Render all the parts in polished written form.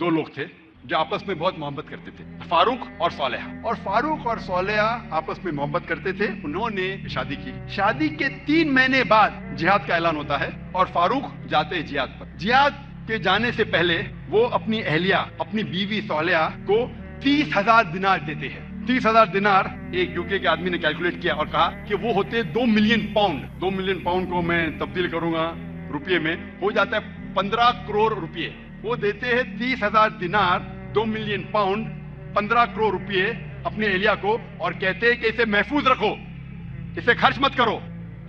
دو لوگ تھے جو آپس میں بہت محبت کرتے تھے، فاروق اور صالحہ. اور فاروق اور صالحہ آپس میں محبت کرتے تھے. انہوں نے شادی کی. شادی کے 3 مہینے بعد جہاد کا اعلان ہوتا ہے اور فاروق جاتے ہیں جہاد پر. جہاد کے جانے سے پہلے وہ اپنی اہلیہ، اپنی بیوی صالحہ کو 30,000 دینار دیتے ہیں. 30,000 دینار ایک یوکے کے آدمی نے کیلکولیٹ کیا اور کہا کہ وہ ہوتے 2 ملین پاؤنڈ. 2 ملین پاؤنڈ کو میں تبدیل کروں گا روپیے میں، ہو جاتا ہے 15 کروڑ روپیے. وہ دیتے ہیں 30,000 دینار، 2 ملین پاؤنڈ، 15 کروڑ روپیے اپنے اہلیہ کو، اور کہتے ہیں کہ اسے محفوظ رکھو، اسے خرچ مت کرو،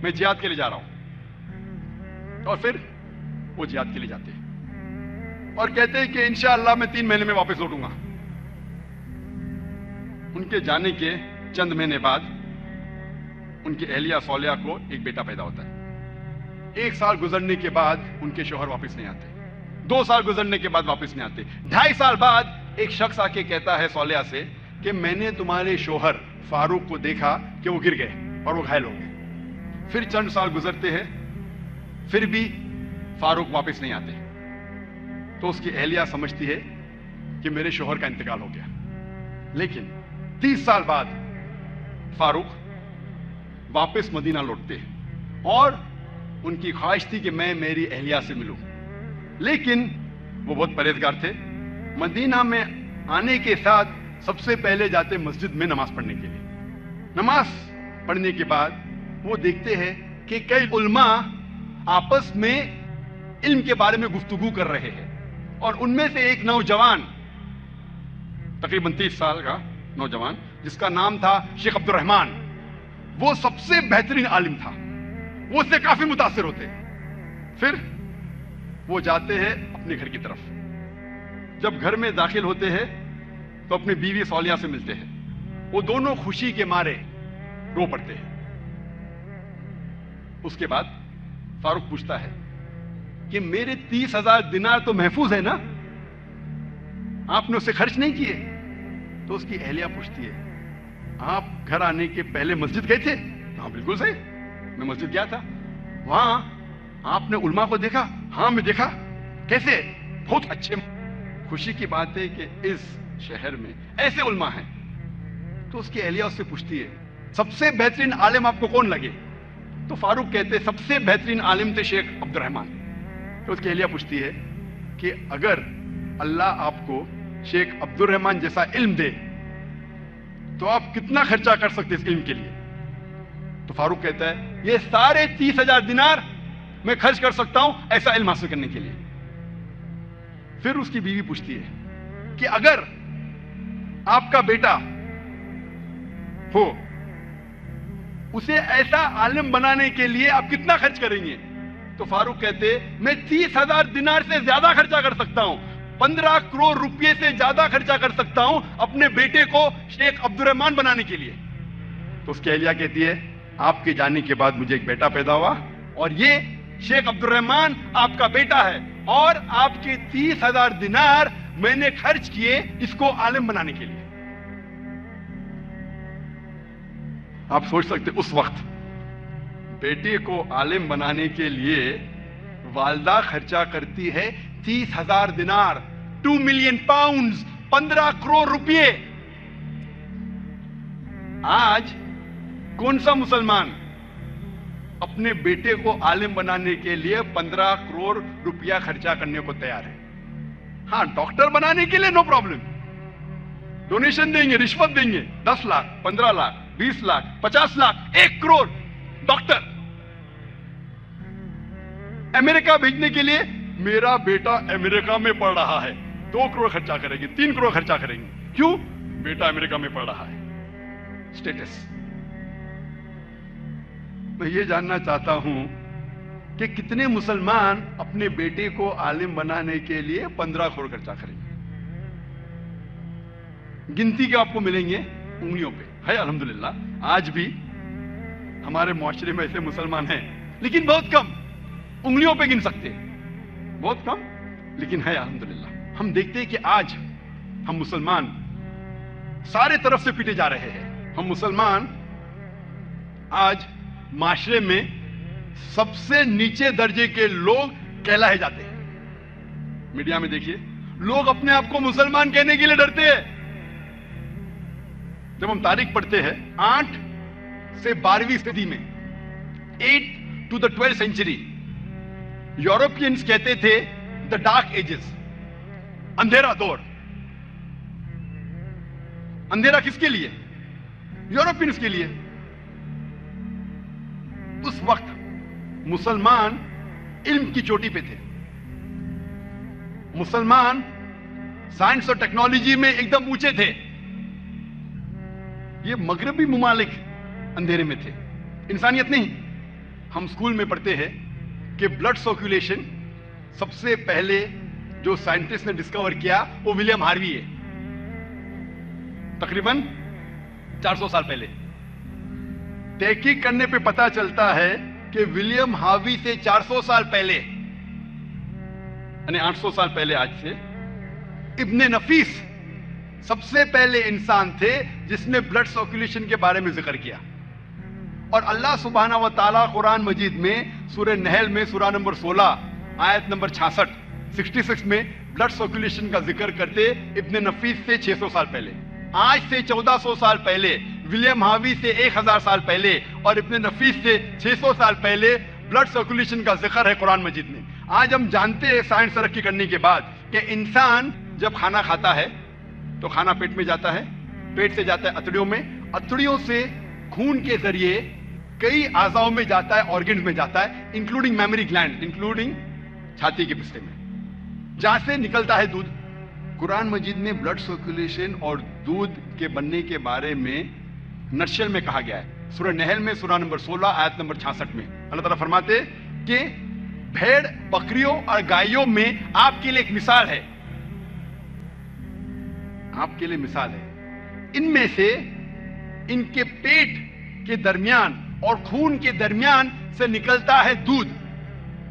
میں جہاد کے لیے جا رہا ہوں. اور پھر وہ جہاد کے لیے جاتے ہیں اور کہتے ہیں کہ انشاءاللہ میں 3 مہینے میں واپس لوٹوں گا. ان کے جانے کے چند مہینے بعد ان کی اہلیہ صالحہ کو ایک بیٹا پیدا ہوتا ہے. 1 سال گزرنے کے بعد ان کے شوہر واپس نہیں آتے. 2 سال گزرنے کے بعد واپس نہیں آتے. 2.5 سال بعد ایک شخص آ کے کہتا ہے صالحہ سے کہ میں نے تمہارے شوہر فاروق کو دیکھا کہ وہ گر گئے اور وہ گھائل ہو گئے. پھر چند سال گزرتے ہیں، پھر بھی فاروق واپس نہیں آتے. تو اس کی اہلیہ سمجھتی ہے کہ میرے شوہر کا انتقال ہو گیا. لیکن 30 سال بعد فاروق واپس مدینہ لوٹتے ہیں اور ان کی خواہش تھی کہ میں میری اہلیہ سے ملوں. لیکن وہ بہت پرہیزگار تھے. مدینہ میں آنے کے ساتھ سب سے پہلے جاتے مسجد میں نماز پڑھنے کے لیے. نماز پڑھنے کے بعد وہ دیکھتے ہیں کہ کئی علماء آپس میں علم کے بارے میں گفتگو کر رہے ہیں، اور ان میں سے ایک نوجوان، تقریباً 30 سال کا نوجوان جس کا نام تھا شیخ عبد الرحمن، وہ سب سے بہترین عالم تھا. وہ اس سے کافی متاثر ہوتے. پھر وہ جاتے ہیں اپنے گھر کی طرف. جب گھر میں داخل ہوتے ہیں تو اپنی بیوی صالحہ سے ملتے ہیں. وہ دونوں خوشی کے مارے رو پڑتے ہیں. اس کے بعد فاروق پوچھتا ہے کہ میرے 30,000 دینار تو محفوظ ہے نا، آپ نے اسے خرچ نہیں کیے؟ تو اس کی اہلیہ پوچھتی ہے آپ گھر آنے کے پہلے مسجد گئے تھے؟ ہاں بالکل صحیح، میں مسجد گیا تھا. وہاں آپ نے علماء کو دیکھا؟ ہاں میں دیکھا. کیسے؟ بہت اچھے. خوشی کی بات ہے کہ اس شہر میں ایسے علماء ہیں. تو اس کی اہلیہ اس سے پوچھتی ہے سب سے بہترین عالم آپ کو کون لگے؟ تو فاروق کہتے سب سے بہترین عالم تھے شیخ عبد الرحمن. تو اس کی اہلیہ پوچھتی ہے کہ اگر اللہ آپ کو شیخ عبد الرحمن جیسا علم دے تو آپ کتنا خرچہ کر سکتے اس علم کے لیے؟ تو فاروق کہتا ہے یہ سارے 30,000 دینار میں خرچ کر سکتا ہوں ایسا علم حاصل کرنے کے لیے. پھر اس کی بیوی پوچھتی ہے کہ اگر آپ کا بیٹا ہو، اسے ایسا عالم بنانے کے لیے آپ کتنا خرچ کریں گے؟ تو فاروق کہتے میں 30,000 دینار سے زیادہ خرچہ کر سکتا ہوں، 15 کروڑ روپے سے زیادہ خرچہ کر سکتا ہوں اپنے بیٹے کو شیخ عبد الرحمن بنانے کے لیے. تو اس کی اہلیہ کہتی ہے آپ کے جانے کے بعد مجھے ایک بیٹا پیدا ہوا اور یہ شیخ عبد الرحمن آپ کا بیٹا ہے، اور آپ کے 30,000 دینار میں نے خرچ کیے اس کو عالم بنانے کے لیے. آپ سوچ سکتے اس وقت بیٹے کو عالم بنانے کے لیے والدہ خرچہ کرتی ہے 30,000 دینار، 2 ملین پاؤنڈز، 15 کروڑ روپے. آج کون سا مسلمان اپنے بیٹے کو عالم بنانے کے لیے 15 کروڑ روپیہ خرچہ کرنے کو تیار ہے؟ ہاں ڈاکٹر بنانے کے لیے نو پرابلم، ڈونیشن دیں گے، رشوت دیں گے، 10 لاکھ، 15 لاکھ، 20 لاکھ، 50 لاکھ، 1 کروڑ. ڈاکٹر امریکہ بھیجنے کے لیے میرا بیٹا امریکہ میں پڑھ رہا ہے، 2 کروڑ خرچہ کریں گے، 3 کروڑ خرچہ کریں گے. کیوں؟ بیٹا امریکہ میں پڑھ رہا ہے. اسٹیٹس. میں یہ جاننا چاہتا ہوں کہ کتنے مسلمان اپنے بیٹے کو عالم بنانے کے لیے 15 کروڑ خرچہ کریں گے؟ گنتی کے آپ کو ملیں گے انگلیوں پہ. ہے الحمدللہ آج بھی ہمارے معاشرے میں ایسے مسلمان ہیں، لیکن بہت کم، انگلیوں پہ گن سکتے، بہت کم، لیکن ہے الحمدللہ. ہم دیکھتے ہیں کہ آج ہم مسلمان سارے طرف سے پیٹے جا رہے ہیں. ہم مسلمان آج معاشرے میں سب سے نیچے درجے کے لوگ کہلائے جاتے ہیں. میڈیا میں دیکھیے لوگ اپنے آپ کو مسلمان کہنے کے لیے ڈرتے ہیں. جب ہم تاریخ پڑھتے ہیں 8 سے 12ویں صدی میں 8 to the 12th century Europeans کہتے تھے the dark ages, اندھیرا دور. اندھیرا کس کے لیے؟ یورپینز کے لیے. اس وقت مسلمان علم کی چوٹی پہ تھے. مسلمان سائنس اور ٹیکنالوجی میں ایک دم اونچے تھے. یہ مغربی ممالک اندھیرے میں تھے، انسانیت نہیں. ہم اسکول میں پڑھتے ہیں کہ بلڈ سرکولیشن سب سے پہلے جو سائنٹسٹ نے ڈسکور کیا وہ ولیم ہاروی ہے، تقریباً 400 سال پہلے. تحقیق کرنے پہ پتا چلتا ہے کہ ولیم ہاروی سے 400 سال پہلے، یعنی 800 سال پہلے آج سے، ابن نفیس سب سے پہلے انسان تھے جس نے بلڈ سرکولیشن کے بارے میں ذکر کیا. اور اللہ سبحانہ و تعالیٰ قرآن مجید میں سورہ نحل میں سورہ نمبر 16 آیت نمبر 66 میں بلڈ سرکولیشن کا ذکر کرتے ابن نفیس سے 600 سال پہلے، آج سے 1400 سال پہلے، ولیم ہاروی سے 1000 سال پہلے اور ابن نفیس سے 600 سال پہلے بلڈ سرکولیشن کا ذکر ہے قرآن مجید میں. آج ہم جانتے ہیں سائنس ترقی کرنے کے بعد کہ انسان جب کھانا کھاتا ہے تو کھانا پیٹ میں جاتا ہے، پیٹ سے جاتا ہے اتڑیوں میں، اتڑیوں سے خون کے ذریعے کئی اعضاؤں میں جاتا ہے، آرگنز میں جاتا ہے، انکلوڈنگ میموری گلینڈ، انکلوڈنگ چھاتی کے پستے میں، جہاں سے نکلتا ہے دودھ. قرآن مجید میں بلڈ سرکولیشن اور دودھ کے بننے کے بارے میں نٹشل میں کہا گیا ہے. سورہ نحل میں سورہ نمبر 16 آیت نمبر 66 میں اللہ تعالیٰ فرماتے کہ بھیڑ بکریوں اور گائیوں میں آپ کے لیے ایک مثال ہے، آپ کے لیے مثال ہے. ان میں سے ان کے پیٹ کے درمیان اور خون کے درمیان سے نکلتا ہے دودھ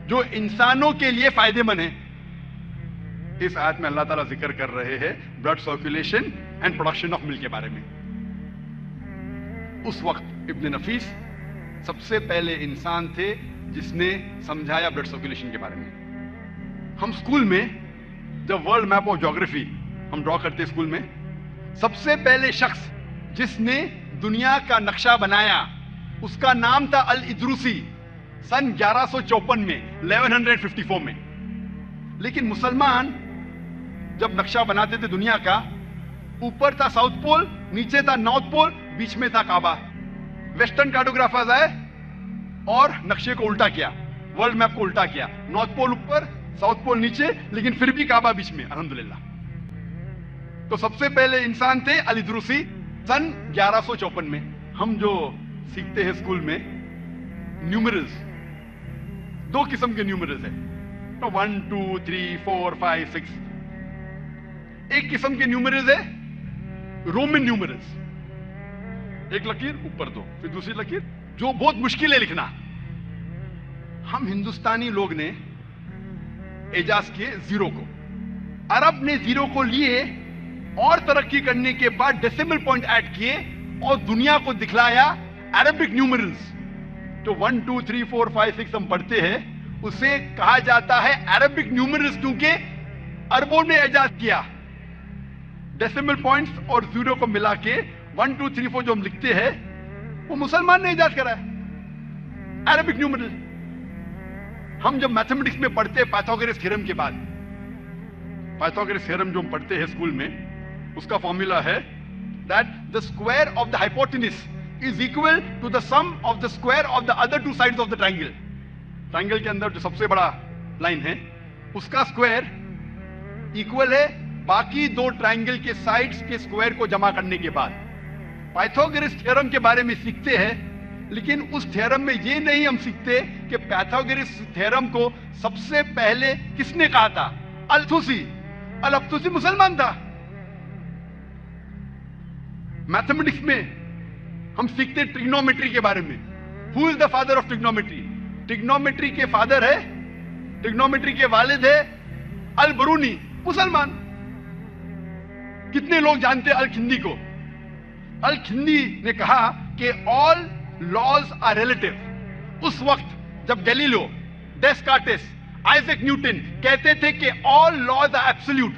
جو انسانوں کے لیے فائدے مند ہے. اس آیت میں اللہ تعالیٰ ذکر کر رہے ہیں blood circulation and production of milk کے بارے میں. اس وقت ابن نفیس سب سے پہلے انسان تھے جس نے سمجھایا بلڈ سرکولیشن کے بارے میں. ہم اسکول میں جب ورلڈ میپ آف جیوگرافی ہم ڈرا کرتے اسکول میں، سب سے پہلے شخص جس نے دنیا کا نقشہ بنایا اس کا نام تھا الادروسی، سن 1154 میں 1154 میں. لیکن مسلمان جب نقشہ بناتے تھے دنیا کا، اوپر تھا ساؤتھ پول، نیچے تھا نارتھ پول، بیچ میں تھا کعبہ. ویسٹرن کارٹوگرافرز آئے اور نقشے کو الٹا کیا، ورلڈ میپ کو الٹا کیا، نارتھ پول اوپر ساؤتھ پول نیچے، لیکن پھر بھی کعبہ بیچ میں. الحمدللہ. تو سب سے پہلے انسان تھے الادروسی سن 1154 میں. ہم جو سیکھتے ہیں اسکول میں نیومرلز، 2 قسم کے نیومرلز ہیں، 1 2 3 4 5 6. ایک قسم کے نیومرلز ہے رومن نیومرلز، ایک لکیر اوپر 2، پھر دوسری لکیر، جو بہت مشکل ہے لکھنا. ہم ہندوستانی لوگ نے ایجاز کیے زیرو کو، عرب نے زیرو کو لیے اور ترقی کرنے کے بعد ڈیسیمل پوائنٹ ایڈ کیے اور دنیا کو دکھلایا عربک نیومرلز. تو 1 2 3 4 5 6 ہم پڑھتے ہیں، اسے کہا جاتا ہے عربک نیومرلز، کیونکہ عربوں نے ایجاد کیا. ڈیسیمل پوائنٹس اور زیرو کو ملا کے 1 2 3 4 جو ہم لکھتے ہیں وہ مسلمان نے ایجاد کرا ہے، عربک نیومرل. ہم جب میتھمیٹکس میں پڑھتے ہیں پائتھاگورس تھیورم کے بعد، پائتھاگورس تھیورم جو ہم پڑھتے ہیں اسکول میں، اس کا فارمولا ہے that the square of the hypotenuse is equal to the sum of the square of the other two sides of the triangle. Triangle کے اندر جو سب سے بڑا لائن ہے اس کا اسکوائر ایکول ہے باقی 2 ٹرائنگل کے سائڈز کے اسکوائر کو جمع کرنے کے بعد. پائتھاگورس تھیورم کے بارے میں سیکھتے ہیں، لیکن اس تھیورم میں یہ نہیں ہم سیکھتے کہ پائتھاگورس تھیورم کو سب سے پہلے کس نے کہا تھا؟ الطوسی. الطوسی مسلمان تھا. میتھمیٹکس میں ہم سیکھتے ہیں ٹریگنومیٹری کے بارے میں. Who is the father of trigonometry? Trigonometry کے فادر ہے، ٹریگنومیٹری کے والد ہے البرونی، مسلمان. کتنے لوگ جانتے ہیں الکھندی کو؟ الکھندی نے کہا کہ all laws are relative. اس وقت جب گیلیلیو، ڈیسکارٹس، آئزیک نیوٹن کہتے تھے کہ all laws are absolute،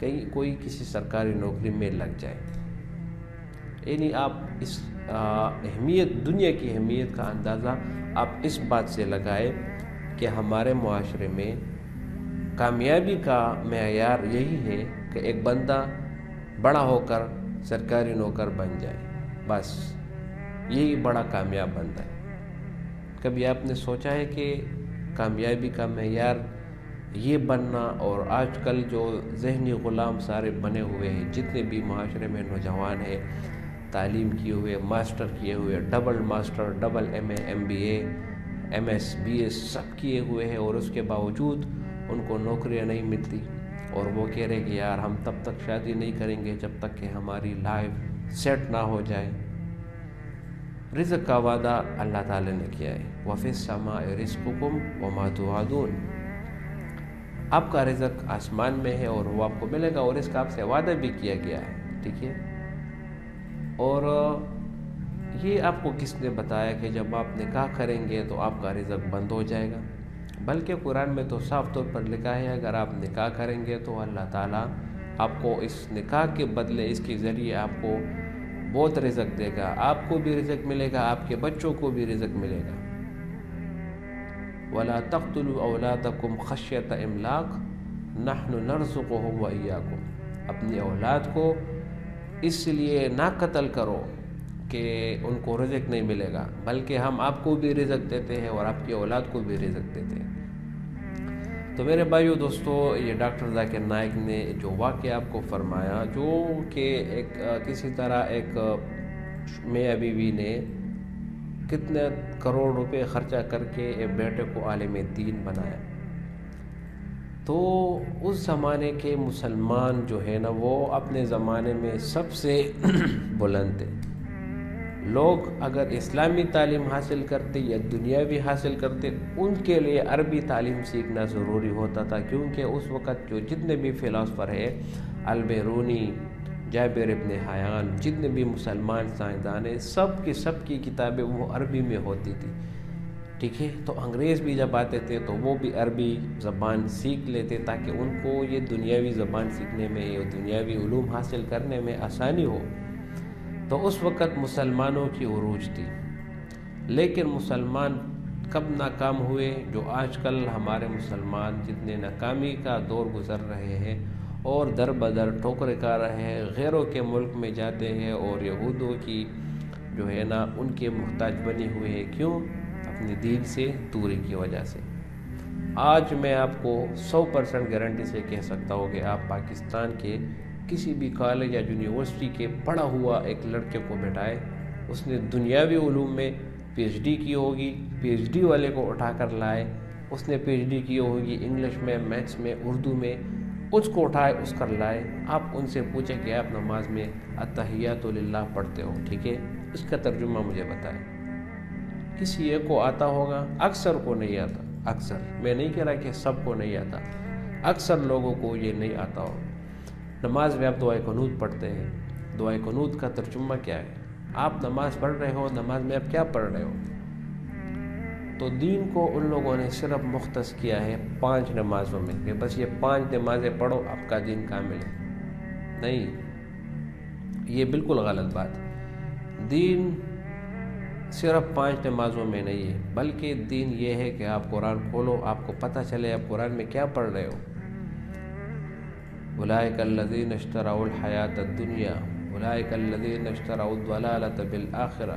کہیں کوئی کسی سرکاری نوکری میں لگ جائے. یعنی آپ اس اہمیت، دنیا کی اہمیت کا اندازہ آپ اس بات سے لگائے کہ ہمارے معاشرے میں کامیابی کا معیار یہی ہے کہ ایک بندہ بڑا ہو کر سرکاری نوکر بن جائے، بس یہی بڑا کامیاب بندہ ہے. کبھی آپ نے سوچا ہے کہ کامیابی کا معیار یہ بننا؟ اور آج کل جو ذہنی غلام سارے بنے ہوئے ہیں، جتنے بھی معاشرے میں نوجوان ہیں، تعلیم کیے ہوئے، ماسٹر کیے ہوئے، ڈبل ماسٹر، ڈبل ایم اے، ایم بی اے، ایم ایس، بی ایس سب کیے ہوئے ہیں، اور اس کے باوجود ان کو نوکریاں نہیں ملتی، اور وہ کہہ رہے کہ یار ہم تب تک شادی نہیں کریں گے جب تک کہ ہماری لائف سیٹ نہ ہو جائے. رزق کا وعدہ اللہ تعالی نے کیا ہے، وَفِي السَّمَاءِ رِزْقُكُمْ وَمَا تُوعَدُونَ. آپ کا رزق آسمان میں ہے اور وہ آپ کو ملے گا، اور اس کا آپ سے وعدہ بھی کیا گیا ہے. ٹھیک ہے، اور یہ آپ کو کس نے بتایا کہ جب آپ نکاح کریں گے تو آپ کا رزق بند ہو جائے گا؟ بلکہ قرآن میں تو صاف طور پر لکھا ہے اگر آپ نکاح کریں گے تو اللہ تعالیٰ آپ کو اس نکاح کے بدلے، اس کے ذریعے آپ کو بہت رزق دے گا. آپ کو بھی رزق ملے گا، آپ کے بچوں کو بھی رزق ملے گا. وَلَا تَقْتُلُوا أَوْلَادَكُمْ خَشْيَةَ إِمْلَاقٍ نَحْنُ نَرْزُقُهُمْ وَإِيَّاكُمْ. اپنی اولاد کو اس لیے نہ قتل کرو کہ ان کو رزق نہیں ملے گا، بلکہ ہم آپ کو بھی رزق دیتے ہیں اور آپ کی اولاد کو بھی رزق دیتے ہیں. تو میرے بھائیو دوستو، یہ ڈاکٹر ذاکر نائک نے جو واقعہ آپ کو فرمایا، جو کہ ایک کسی طرح ایک میاں بیوی نے کتنے کروڑ روپے خرچہ کر کے ایک بیٹے کو عالم دین بنایا. تو اس زمانے کے مسلمان جو ہے نا، وہ اپنے زمانے میں سب سے بلند تھے. لوگ اگر اسلامی تعلیم حاصل کرتے یا دنیاوی حاصل کرتے، ان کے لیے عربی تعلیم سیکھنا ضروری ہوتا تھا، کیونکہ اس وقت جو جتنے بھی فلاسفر ہیں، البیرونی، جابر ابن حیان، جتنے بھی مسلمان سائنسدان ہیں، سب کی کتابیں وہ عربی میں ہوتی تھی. ٹھیک ہے، تو انگریز بھی جب آتے تھے تو وہ بھی عربی زبان سیکھ لیتے تاکہ ان کو یہ دنیاوی زبان سیکھنے میں یا دنیاوی علوم حاصل کرنے میں آسانی ہو. تو اس وقت مسلمانوں کی عروج تھی. لیکن مسلمان کب ناکام ہوئے؟ جو آج کل ہمارے مسلمان جتنے ناکامی کا دور گزر رہے ہیں اور در بدر ٹھوکریں کھا رہے ہیں، غیروں کے ملک میں جاتے ہیں اور یہودوں کی جو ہے نا ان کے محتاج بنے ہوئے ہیں. کیوں؟ اپنے دین سے دوری کی وجہ سے. آج میں آپ کو 100% گارنٹی سے کہہ سکتا ہوں کہ آپ پاکستان کے کسی بھی کالج یا یونیورسٹی کے پڑھا ہوا ایک لڑکے کو بٹھائے، اس نے دنیاوی علوم میں پی ایچ ڈی کی ہوگی، پی ایچ ڈی والے کو اٹھا کر لائے، اس نے پی ایچ ڈی کی ہوگی انگلش میں، میتھس میں، اردو میں، اس کو اٹھائے، اس کر لائے. آپ ان سے پوچھیں کہ آپ نماز میں التحیات للہ پڑھتے ہو، ٹھیک ہے، اس کا ترجمہ مجھے بتائیں. کسی ایک کو آتا ہوگا، اکثر کو نہیں آتا. اکثر، میں نہیں کہہ رہا کہ سب کو نہیں آتا، اکثر لوگوں کو یہ نہیں آتا ہو. نماز میں آپ دعائے قنوت پڑھتے ہیں، دعائے قنوت کا ترجمہ کیا ہے؟ آپ نماز پڑھ رہے ہو، نماز میں آپ کیا پڑھ رہے ہو؟ تو دین کو ان لوگوں نے صرف مختص کیا ہے 5 نمازوں میں کہ بس یہ 5 نمازیں پڑھو آپ کا دین کامل ہے. نہیں، یہ بالکل غلط بات ہے. دین صرف 5 نمازوں میں نہیں ہے، بلکہ دین یہ ہے کہ آپ قرآن کھولو، آپ کو پتہ چلے آپ قرآن میں کیا پڑھ رہے ہو. اولئک الذین اشتروا الحیاۃ الدنیا اولئک الذین اشتروا الضلالۃ بالآخرہ.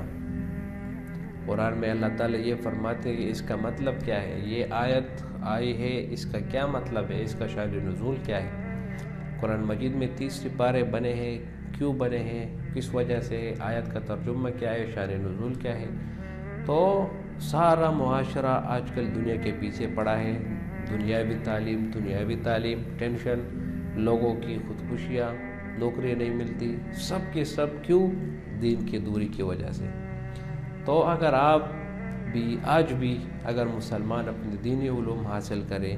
قرآن میں اللہ تعالیٰ یہ فرماتے ہیں کہ اس کا مطلب کیا ہے، یہ آیت آئی ہے، اس کا کیا مطلب ہے، اس کا شان نزول کیا ہے. قرآن مجید میں 30 سپارے بنے ہیں، کیوں بنے ہیں، کس وجہ سے، آیت کا ترجمہ کیا ہے، شان نزول کیا ہے. تو سارا معاشرہ آج کل دنیا کے پیچھے پڑا ہے. دنیاوی تعلیم، ٹینشن، لوگوں کی خودکشیاں، نوکری نہیں ملتی، سب کے سب کیوں؟ دین کی دوری کی وجہ سے. تو اگر آپ بھی آج بھی اگر مسلمان اپنے دینی علوم حاصل کریں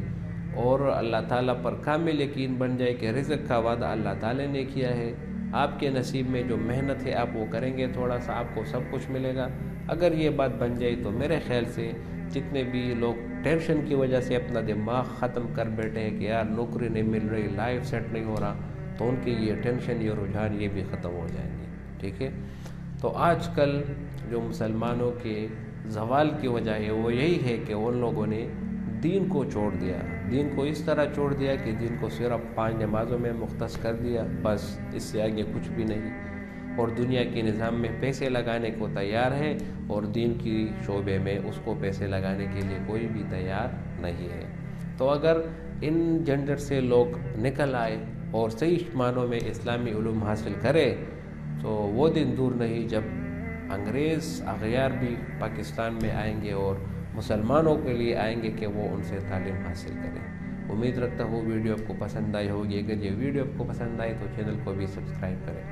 اور اللہ تعالیٰ پر کامل یقین بن جائے کہ رزق کا وعدہ اللہ تعالیٰ نے کیا ہے، آپ کے نصیب میں جو محنت ہے آپ وہ کریں گے، تھوڑا سا آپ کو سب کچھ ملے گا. اگر یہ بات بن جائے تو میرے خیال سے جتنے بھی لوگ ٹینشن کی وجہ سے اپنا دماغ ختم کر بیٹھے ہیں کہ یار نوکری نہیں مل رہی، لائف سیٹ نہیں ہو رہا، تو ان کی یہ ٹینشن، یہ رجحان یہ بھی ختم ہو جائیں گے. ٹھیک ہے. تو آج کل جو مسلمانوں کے زوال کی وجہ ہے وہ یہی ہے کہ ان لوگوں نے دین کو چھوڑ دیا. دین کو اس طرح چھوڑ دیا کہ دین کو صرف 5 نمازوں میں مختص کر دیا، بس اس سے آگے کچھ بھی نہیں. اور دنیا کے نظام میں پیسے لگانے کو تیار ہے، اور دین کی شعبے میں اس کو پیسے لگانے کے لیے کوئی بھی تیار نہیں ہے. تو اگر ان جھنجٹ سے لوگ نکل آئے اور صحیح معنوں میں اسلامی علوم حاصل کرے تو وہ دن دور نہیں جب انگریز اغیار بھی پاکستان میں آئیں گے اور مسلمانوں کے لیے آئیں گے کہ وہ ان سے تعلیم حاصل کریں. امید رکھتا ہوں ویڈیو آپ کو پسند آئی ہوگی. اگر یہ ویڈیو آپ کو پسند آئی تو چینل کو بھی سبسکرائب کریں.